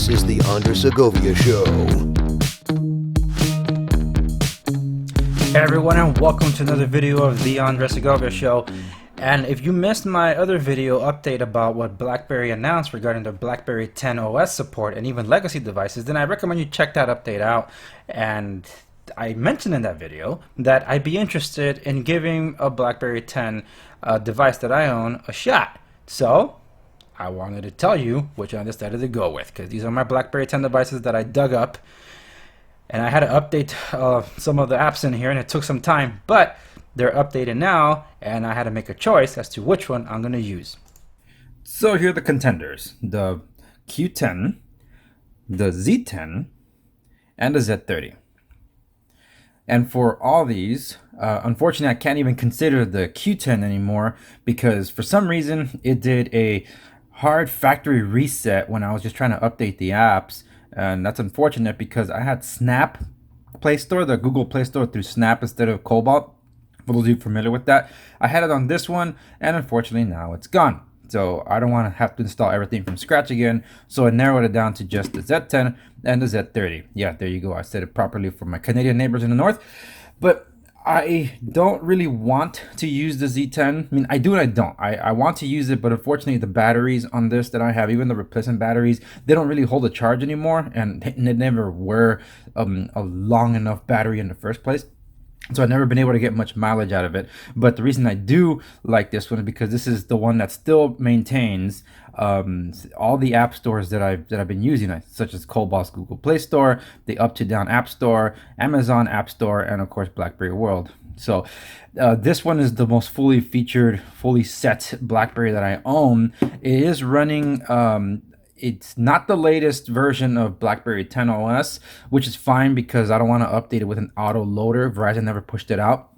This is the Segovia Show. Hey everyone, and welcome to another video of the Segovia Show. And if you missed my other video update about what BlackBerry announced regarding the BlackBerry 10 OS support and even legacy devices, then I recommend you check that update out. And I mentioned in that video that I'd be interested in giving a BlackBerry 10 device that I own a shot. So I wanted to tell you which I decided to go with, because these are my BlackBerry 10 devices that I dug up. And I had to update some of the apps in here, and it took some time, but they're updated now, and I had to make a choice as to which one I'm going to use. So here are the contenders: the Q10, the Z10, and the Z30. And for all these, unfortunately, I can't even consider the Q10 anymore, because for some reason it did a hard factory reset when I was just trying to update the apps. And that's unfortunate, because I had Snap Play Store, the Google Play Store, through Snap instead of Cobalt. For those of you familiar with that, I had it on this one, and unfortunately now it's gone. So I don't want to have to install everything from scratch again. So I narrowed it down to just the Z10 and the Z30. Yeah, there you go. I said it properly for my Canadian neighbors in the north. But I don't really want to use the Z10. I mean, I do and I don't. I want to use it, but unfortunately the batteries on this that I have, even the replacement batteries, they don't really hold a charge anymore, and they never were a long enough battery in the first place. So I've never been able to get much mileage out of it. But the reason I do like this one is because this is the one that still maintains all the app stores that I've been using, such as Cobalt's Google Play Store, the Up to Down App Store, Amazon App Store, and of course BlackBerry World. So this one is the most fully featured, fully set BlackBerry that I own. It is running it's not the latest version of BlackBerry 10 OS, which is fine because I don't want to update it with an auto loader. Verizon never pushed it out.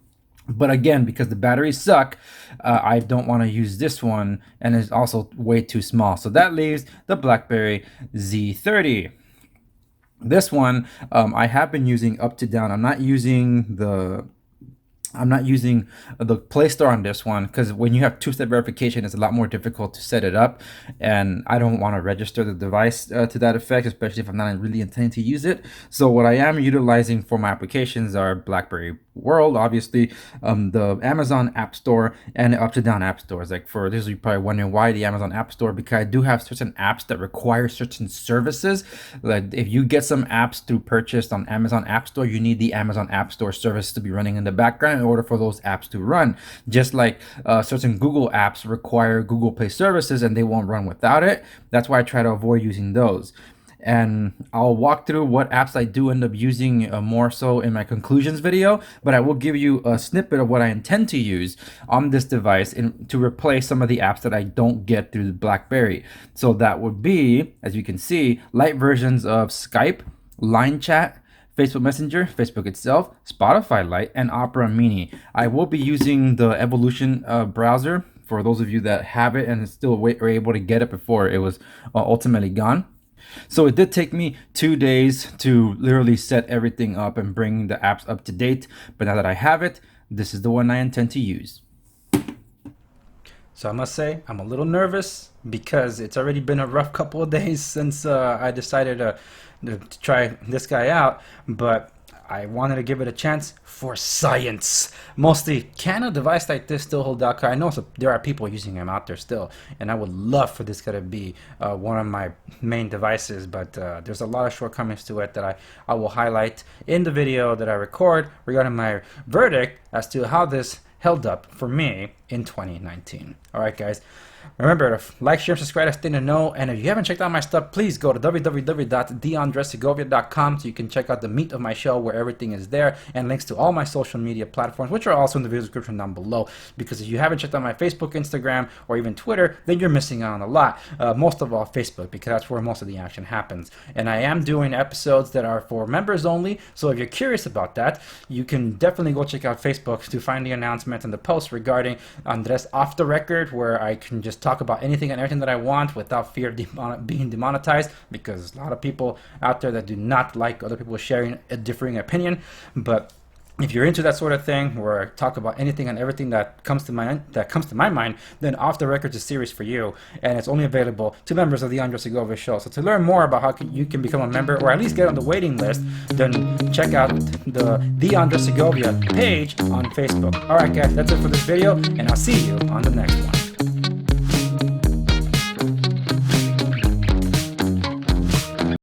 But again, because the batteries suck, I don't want to use this one, and it's also way too small. So that leaves the BlackBerry Z30. This one I have been using up to down. I'm not using the Play Store on this one, because when you have two-step verification, it's a lot more difficult to set it up, and I don't want to register the device to that effect, especially if I'm not really intending to use it. So what I am utilizing for my applications are BlackBerry World, obviously, the Amazon App Store, and the Up to Down App Stores. Like, for this, you're probably wondering why the Amazon App Store, because I do have certain apps that require certain services. Like, if you get some apps through purchase on Amazon App Store, you need the Amazon App Store service to be running in the background in order for those apps to run. Just like certain Google apps require Google Play services and they won't run without it. That's why I try to avoid using those. And I'll walk through what apps I do end up using more so in my conclusions video, but I will give you a snippet of what I intend to use on this device to replace some of the apps that I don't get through the BlackBerry. So that would be, as you can see, light versions of Skype, Line Chat, Facebook Messenger, Facebook itself, Spotify Lite, and Opera Mini. I will be using the Evolution browser for those of you that have it and still were able to get it before it was ultimately gone. So it did take me 2 days to literally set everything up and bring the apps up to date. But now that I have it, this is the one I intend to use. So I must say, I'm a little nervous because it's already been a rough couple of days since I decided to try this guy out. But I wanted to give it a chance for science. Mostly, can a device like this still hold out? I know there are people using them out there still, and I would love for this guy to be one of my main devices, but there's a lot of shortcomings to it that I will highlight in the video that I record regarding my verdict as to how this held up for me in 2019. Alright guys, remember to like, share, subscribe, that's the thing to know. And if you haven't checked out my stuff, please go to www.theandresegovia.com so you can check out the meat of my show, where everything is there, and links to all my social media platforms, which are also in the video description down below. Because if you haven't checked out my Facebook, Instagram, or even Twitter, then you're missing out on a lot. Most of all Facebook, because that's where most of the action happens. And I am doing episodes that are for members only, so if you're curious about that, you can definitely go check out Facebook to find the announcements and the posts regarding Andres Off the Record, where I can just talk about anything and everything that I want without fear of being demonetized, because a lot of people out there that do not like other people sharing a differing opinion. But If you're into that sort of thing, where I talk about anything and everything that comes to my mind, then Off the Record is a series for you, and it's only available to members of the Andre Segovia Show. So to learn more about how you can become a member, or at least get on the waiting list, then check out the Andre Segovia page on Facebook. All right, guys, that's it for this video, and I'll see you on the next one.